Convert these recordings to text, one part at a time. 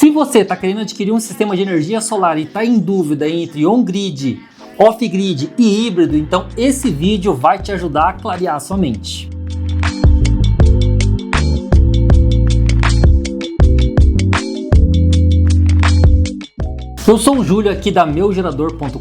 Se você está querendo adquirir um sistema de energia solar e está em dúvida entre on-grid, off-grid e híbrido, então esse vídeo vai te ajudar a clarear sua mente. Eu sou o Júlio aqui da meugerador.com.br.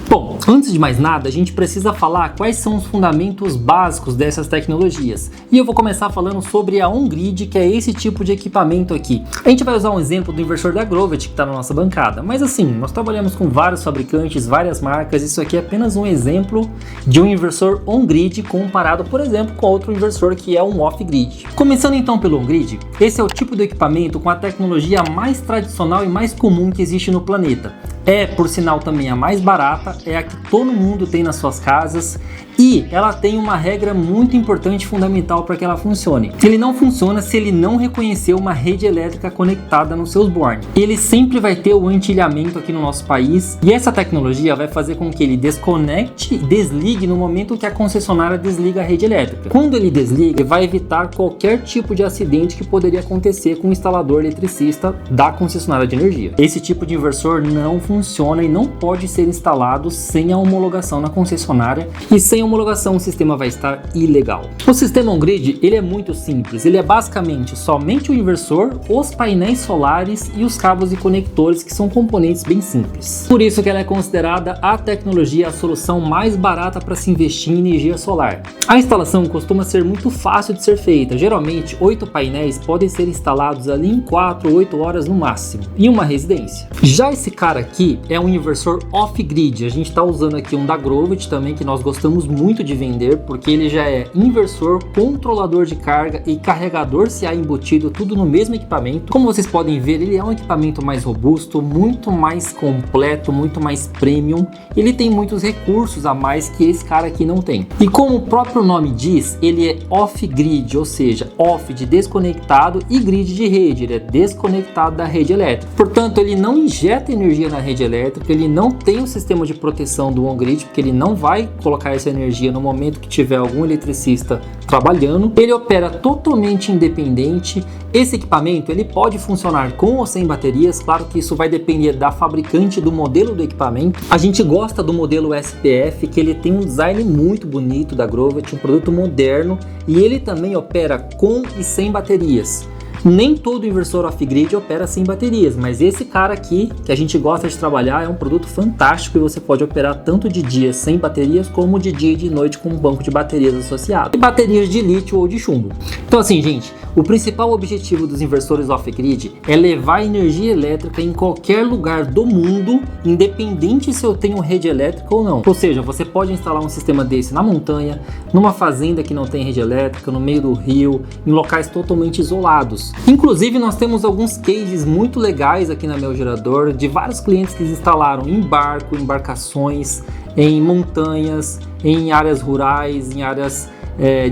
Bom, antes de mais nada, a gente precisa falar quais são os fundamentos básicos dessas tecnologias. E eu vou começar falando sobre a on-grid, que é esse tipo de equipamento aqui. A gente vai usar um exemplo do inversor da Grovet que está na nossa bancada. Mas assim, nós trabalhamos com vários fabricantes, várias marcas. Isso aqui é apenas um exemplo de um inversor on-grid comparado, por exemplo, com outro inversor que é um off-grid. Começando então pelo on-grid, esse é o tipo de equipamento com a tecnologia mais tradicional e mais comum que existe no planeta. É, por sinal, também a mais barata, é a que todo mundo tem nas suas casas e ela tem uma regra muito importante e fundamental para que ela funcione. Ele não funciona se ele não reconhecer uma rede elétrica conectada nos seus bornes. Ele sempre vai ter o antilhamento aqui no nosso país e essa tecnologia vai fazer com que ele desconecte e desligue no momento que a concessionária desliga a rede elétrica. Quando ele desliga, vai evitar qualquer tipo de acidente que poderia acontecer com o instalador eletricista da concessionária de energia. Esse tipo de inversor não funciona e não pode ser instalado sem a homologação na concessionária, e sem homologação o sistema vai estar ilegal. O sistema on-grid, ele é muito simples, ele é basicamente somente o inversor, os painéis solares e os cabos e conectores, que são componentes bem simples. Por isso que ela é considerada a tecnologia, a solução mais barata para se investir em energia solar. A instalação costuma ser muito fácil de ser feita, geralmente 8 painéis podem ser instalados ali em 4 ou 8 horas no máximo, em uma residência. Já esse cara aqui é um inversor off-grid, a gente está usando aqui um da Grovet também, que nós gostamos muito de vender, porque ele já é inversor, controlador de carga e carregador CA embutido, tudo no mesmo equipamento. Como vocês podem ver, ele é um equipamento mais robusto, muito mais completo, muito mais premium. Ele tem muitos recursos a mais que esse cara aqui não tem. E como o próprio nome diz, ele é off-grid, ou seja, off de desconectado e grid de rede, ele é desconectado da rede elétrica. Portanto, ele não injeta energia na rede elétrica, ele não tem o sistema de proteção do on-grid, porque ele não vai colocar essa energia no momento que tiver algum eletricista trabalhando. Ele opera totalmente independente. Esse equipamento ele pode funcionar com ou sem baterias, claro que isso vai depender da fabricante, do modelo do equipamento. A gente gosta do modelo SPF, que ele tem um design muito bonito da Grovet, um produto moderno, e ele também opera com e sem baterias. Nem todo inversor off-grid opera sem baterias, mas esse cara aqui, que a gente gosta de trabalhar, é um produto fantástico e você pode operar tanto de dia sem baterias, como de dia e de noite com um banco de baterias associado. E baterias de lítio ou de chumbo. Então assim, gente, o principal objetivo dos inversores off-grid é levar energia elétrica em qualquer lugar do mundo, independente se eu tenho rede elétrica ou não. Ou seja, você pode instalar um sistema desse na montanha, numa fazenda que não tem rede elétrica, no meio do rio, em locais totalmente isolados. Inclusive, nós temos alguns cases muito legais aqui na Meugerador, de vários clientes que instalaram em barco, embarcações, em montanhas, em áreas rurais, em áreas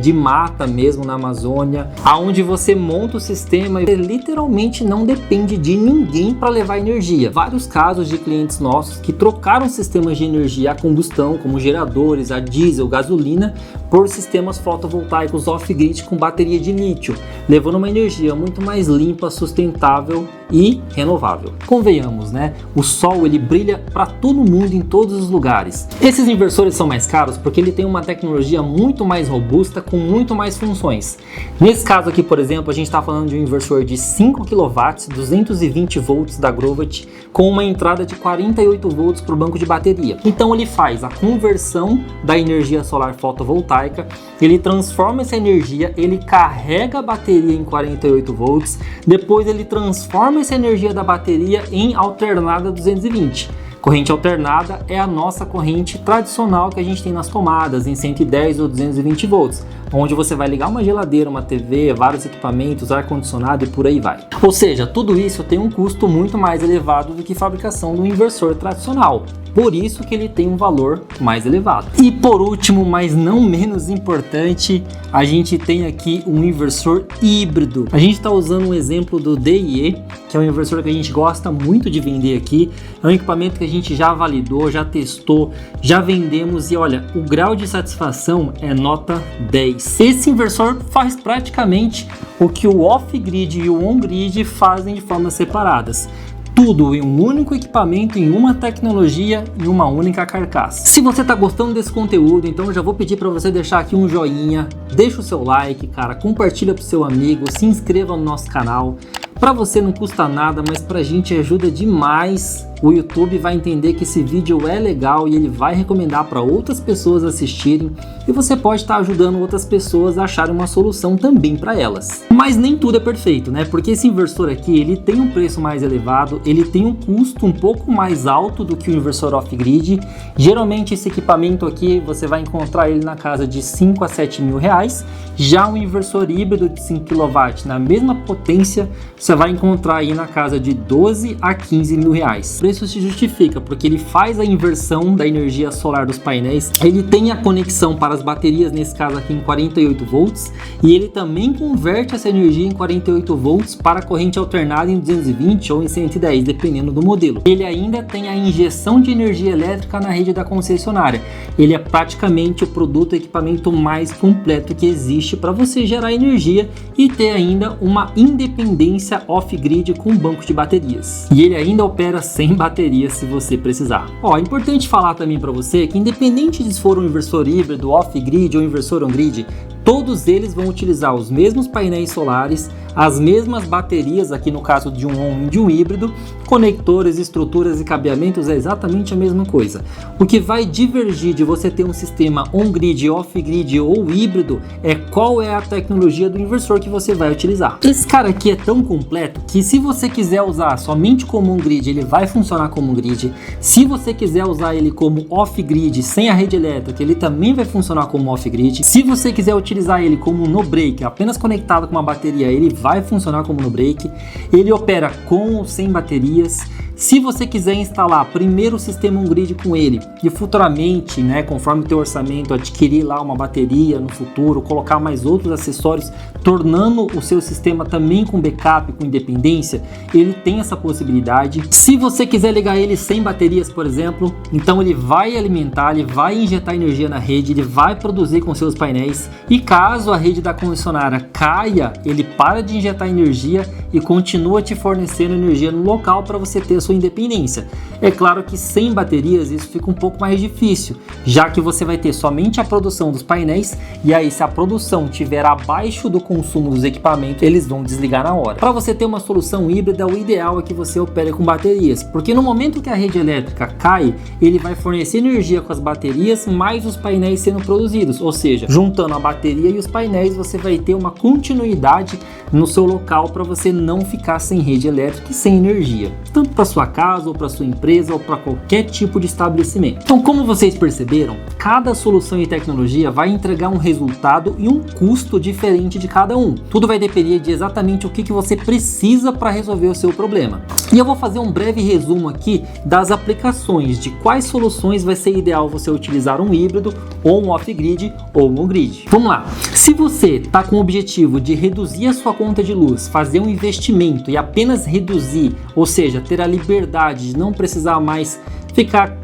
de mata mesmo na Amazônia, aonde você monta o sistema e literalmente não depende de ninguém para levar energia. Vários casos de clientes nossos que trocaram sistemas de energia a combustão, como geradores, a diesel, gasolina, por sistemas fotovoltaicos off-grid com bateria de lítio, levando uma energia muito mais limpa, sustentável e renovável. Convenhamos, né? O sol ele brilha para todo mundo em todos os lugares. Esses inversores são mais caros porque ele tem uma tecnologia muito mais robusta, com muito mais funções. Nesse caso aqui, por exemplo, a gente está falando de um inversor de 5 kW, 220 volts da Grovet, com uma entrada de 48 volts para o banco de bateria. Então ele faz a conversão da energia solar fotovoltaica, ele transforma essa energia, ele carrega a bateria em 48 volts, depois ele transforma essa energia da bateria em alternada 220. Corrente alternada é a nossa corrente tradicional que a gente tem nas tomadas, em 110 ou 220 volts, onde você vai ligar uma geladeira, uma TV, vários equipamentos, ar-condicionado e por aí vai. Ou seja, tudo isso tem um custo muito mais elevado do que a fabricação do inversor tradicional. Por isso que ele tem um valor mais elevado. E por último, mas não menos importante, a gente tem aqui um inversor híbrido. A gente está usando um exemplo do DIE, que é um inversor que a gente gosta muito de vender aqui. É um equipamento que a gente já validou, já testou, já vendemos e olha, o grau de satisfação é nota 10. painéis. Esse inversor faz praticamente o que o off-grid e o on-grid fazem de formas separadas. Tudo em um único equipamento, em uma tecnologia, em uma única carcaça. Se você está gostando desse conteúdo, então eu já vou pedir para você deixar aqui um joinha, deixa o seu like, cara, compartilha para o seu amigo, se inscreva no nosso canal. Para você não custa nada, mas para a gente ajuda demais. O YouTube vai entender que esse vídeo é legal e ele vai recomendar para outras pessoas assistirem, e você pode estar ajudando outras pessoas a acharem uma solução também para elas. Mas nem tudo é perfeito, né? Porque esse inversor aqui, ele tem um preço mais elevado, ele tem um custo um pouco mais alto do que o inversor off-grid. Geralmente esse equipamento aqui você vai encontrar ele na casa de 5 a 7 mil reais. Já um inversor híbrido de 5 kW na mesma potência, você vai encontrar aí na casa de 12 a 15 mil reais. O preço se justifica porque ele faz a inversão da energia solar dos painéis, ele tem a conexão para as baterias, nesse caso aqui em 48 volts, e ele também converte essa energia em 48 volts para a corrente alternada em 220 ou em 110, dependendo do modelo. Ele ainda tem a injeção de energia elétrica na rede da concessionária. Ele é praticamente o produto, o equipamento mais completo que existe para você gerar energia e ter ainda uma independência off-grid com banco de baterias. E ele ainda opera sem baterias se você precisar. Ó, é importante falar também para você que independente de se for um inversor híbrido, off-grid ou inversor on-grid, todos eles vão utilizar os mesmos painéis solares, as mesmas baterias, aqui no caso de um on e de um híbrido, conectores, estruturas e cabeamentos é exatamente a mesma coisa. O que vai divergir de você ter um sistema on-grid, off-grid ou híbrido é qual é a tecnologia do inversor que você vai utilizar. Esse cara aqui é tão completo que se você quiser usar somente como on-grid, ele vai funcionar como on-grid. Se você quiser usar ele como off-grid, sem a rede elétrica, ele também vai funcionar como off-grid. Se você quiser utilizar ele como no-break, apenas conectado com uma bateria, ele vai funcionar como no-break. Ele opera com ou sem baterias. Se você quiser instalar primeiro o sistema on-grid com ele e futuramente, né, conforme o teu orçamento, adquirir lá uma bateria no futuro, colocar mais outros acessórios, tornando o seu sistema também com backup, com independência, ele tem essa possibilidade. Se você quiser ligar ele sem baterias, por exemplo, então ele vai alimentar, ele vai injetar energia na rede, ele vai produzir com seus painéis, e caso a rede da concessionária caia, ele para de injetar energia e continua te fornecendo energia no local para você ter a sua independência. É claro que sem baterias isso fica um pouco mais difícil, já que você vai ter somente a produção dos painéis, e aí se a produção estiver abaixo do consumo dos equipamentos, eles vão desligar na hora. Para você ter uma solução híbrida, o ideal é que você opere com baterias, porque no momento que a rede elétrica cai, ele vai fornecer energia com as baterias mais os painéis sendo produzidos, ou seja, juntando a bateria e os painéis, você vai ter uma continuidade no seu local para você não ficar sem rede elétrica e sem energia, tanto para sua casa ou para sua empresa ou para qualquer tipo de estabelecimento. Então, como vocês perceberam, cada solução e tecnologia vai entregar um resultado e um custo diferente de cada um. Tudo vai depender de exatamente o que você precisa para resolver o seu problema. E eu vou fazer um breve resumo aqui das aplicações, de quais soluções vai ser ideal você utilizar um híbrido ou um off-grid ou um on-grid. Vamos lá! Se você está com o objetivo de reduzir a sua conta de luz, fazer um investimento e apenas reduzir, ou seja, ter a liberdade de não precisar mais ficar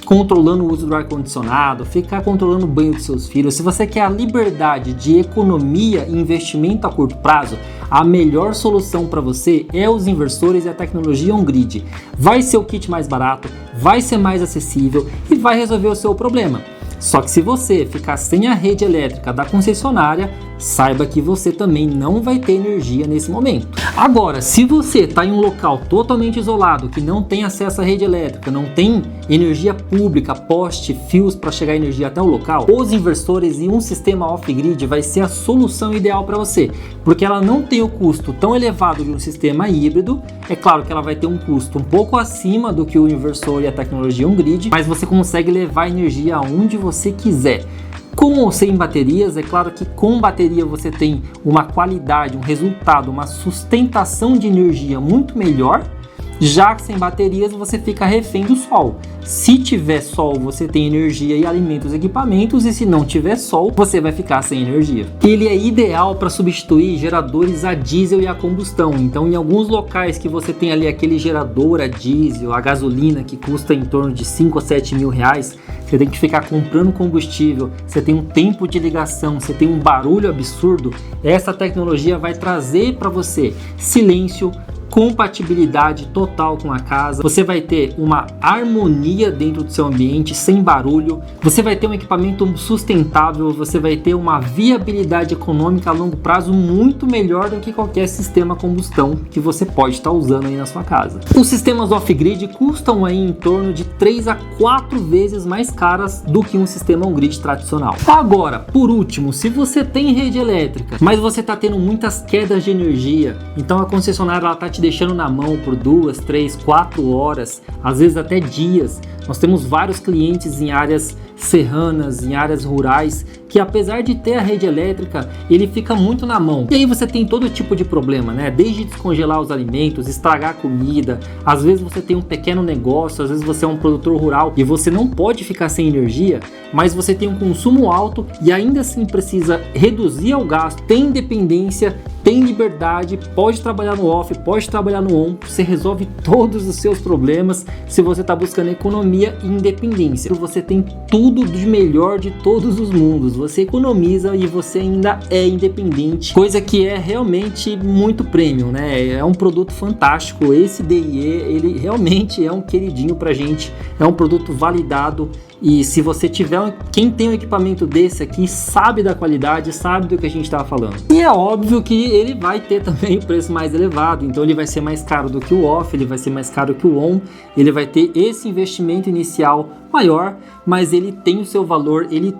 controlando o uso do ar-condicionado, ficar controlando o banho dos seus filhos, se você quer a liberdade de economia e investimento a curto prazo, a melhor solução para você é os inversores e a tecnologia on-grid. Vai ser o kit mais barato, vai ser mais acessível e vai resolver o seu problema. Só que se você ficar sem a rede elétrica da concessionária, saiba que você também não vai ter energia nesse momento. Agora, se você está em um local totalmente isolado, que não tem acesso à rede elétrica, não tem energia pública, poste, fios para chegar energia até o local, os inversores e um sistema off-grid vai ser a solução ideal para você, porque ela não tem o custo tão elevado de um sistema híbrido. É claro que ela vai ter um custo um pouco acima do que o inversor e a tecnologia on-grid, mas você consegue levar energia aonde você quiser. Com ou sem baterias, é claro que com bateria você tem uma qualidade, um resultado, uma sustentação de energia muito melhor. Já que sem baterias você fica refém do sol. Se tiver sol, você tem energia e alimenta os equipamentos, e se não tiver sol, você vai ficar sem energia. Ele é ideal para substituir geradores a diesel e a combustão. Então, em alguns locais que você tem ali aquele gerador a diesel, a gasolina, que custa em torno de 5 a 7 mil reais, você tem que ficar comprando combustível, você tem um tempo de ligação, você tem um barulho absurdo. Essa tecnologia vai trazer para você silêncio, compatibilidade total com a casa, você vai ter uma harmonia dentro do seu ambiente, sem barulho, você vai ter um equipamento sustentável, você vai ter uma viabilidade econômica a longo prazo muito melhor do que qualquer sistema a combustão que você pode estar usando aí na sua casa. Os sistemas off-grid custam aí em torno de 3 a 4 vezes mais caras do que um sistema on-grid tradicional. Agora, por último, se você tem rede elétrica, mas você está tendo muitas quedas de energia, então a concessionária está te deixando na mão por 2, 3, 4 horas, às vezes até dias. Nós temos vários clientes em áreas serranas, em áreas rurais, que apesar de ter a rede elétrica, ele fica muito na mão. E aí você tem todo tipo de problema, né? Desde descongelar os alimentos, estragar a comida, às vezes você tem um pequeno negócio, às vezes você é um produtor rural e você não pode ficar sem energia, mas você tem um consumo alto e ainda assim precisa reduzir o gasto, tem independência, tem liberdade, pode trabalhar no off, pode trabalhar no on, você resolve todos os seus problemas se você está buscando economia e independência. Você tem tudo de melhor de todos os mundos, você economiza e você ainda é independente, coisa que é realmente muito premium, né? É um produto fantástico, esse DIE, ele realmente é um queridinho pra gente, é um produto validado. E se você tiver, quem tem um equipamento desse aqui sabe da qualidade, sabe do que a gente estava falando. E é óbvio que ele vai ter também o preço mais elevado, então ele vai ser mais caro do que o off, ele vai ser mais caro que o on, ele vai ter esse investimento inicial maior, mas ele tem o seu valor, ele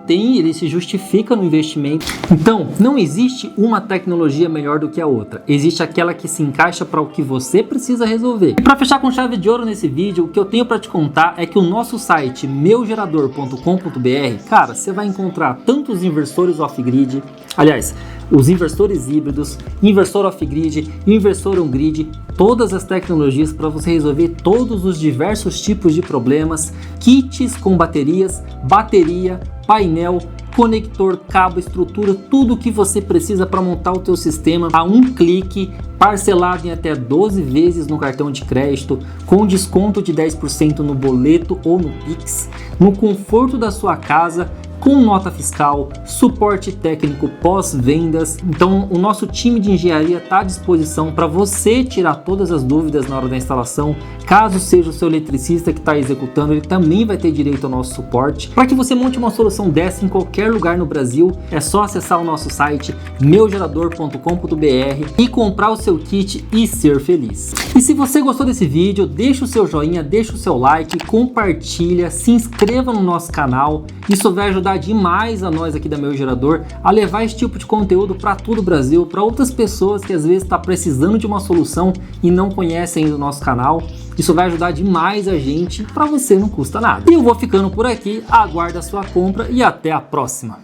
se justifica no investimento. Então, não existe uma tecnologia melhor do que a outra, existe aquela que se encaixa para o que você precisa resolver. E para fechar com chave de ouro nesse vídeo, o que eu tenho para te contar é que o nosso site meugerador.com.br, cara, você vai encontrar tanto os inversores off-grid, aliás, os inversores híbridos, inversor off-grid, inversor on-grid, todas as tecnologias para você resolver todos os diversos tipos de problemas, kits com baterias, bateria, painel, conector, cabo, estrutura, tudo o que você precisa para montar o teu sistema a um clique, parcelado em até 12 vezes no cartão de crédito, com desconto de 10% no boleto ou no Pix, no conforto da sua casa, com nota fiscal, suporte técnico pós-vendas. Então o nosso time de engenharia está à disposição para você tirar todas as dúvidas na hora da instalação. Caso seja o seu eletricista que está executando, ele também vai ter direito ao nosso suporte. Para que você monte uma solução dessa em qualquer lugar no Brasil, é só acessar o nosso site meugerador.com.br e comprar o seu kit e ser feliz. E se você gostou desse vídeo, deixa o seu joinha, deixa o seu like, compartilha, se inscreva no nosso canal. Isso vai ajudar demais a nós aqui da Meu Gerador a levar esse tipo de conteúdo para todo o Brasil, para outras pessoas que às vezes estão precisando de uma solução e não conhecem ainda o nosso canal. Isso vai ajudar demais a gente, para você não custa nada. E eu vou ficando por aqui, aguardo a sua compra e até a próxima.